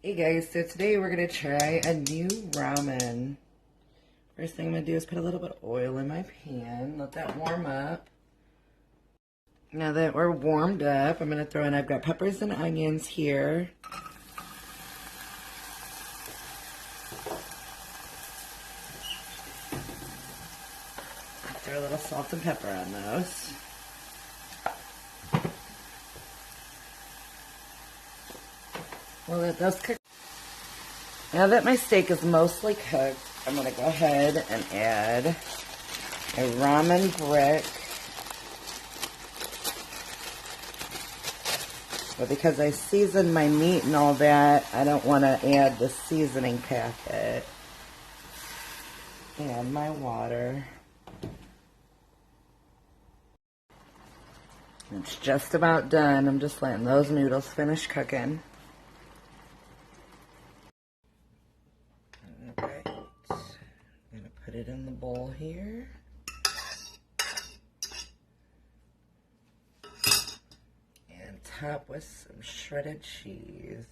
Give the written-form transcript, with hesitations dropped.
Hey guys, so today we're going to try a new ramen. First thing I'm going to do is put a little bit of oil in my pan, let that warm up. Now that we're warmed up, I'm going to throw in, I've got peppers and onions here. Throw a little salt and pepper on those. We'll let those cook. Now that my steak is mostly cooked, I'm going to go ahead and add a ramen brick. But because I seasoned my meat and all that, I don't want to add the seasoning packet. And my water. It's just about done. I'm just letting those noodles finish cooking. Alright, I'm going to put it in the bowl here. And top with some shredded cheese.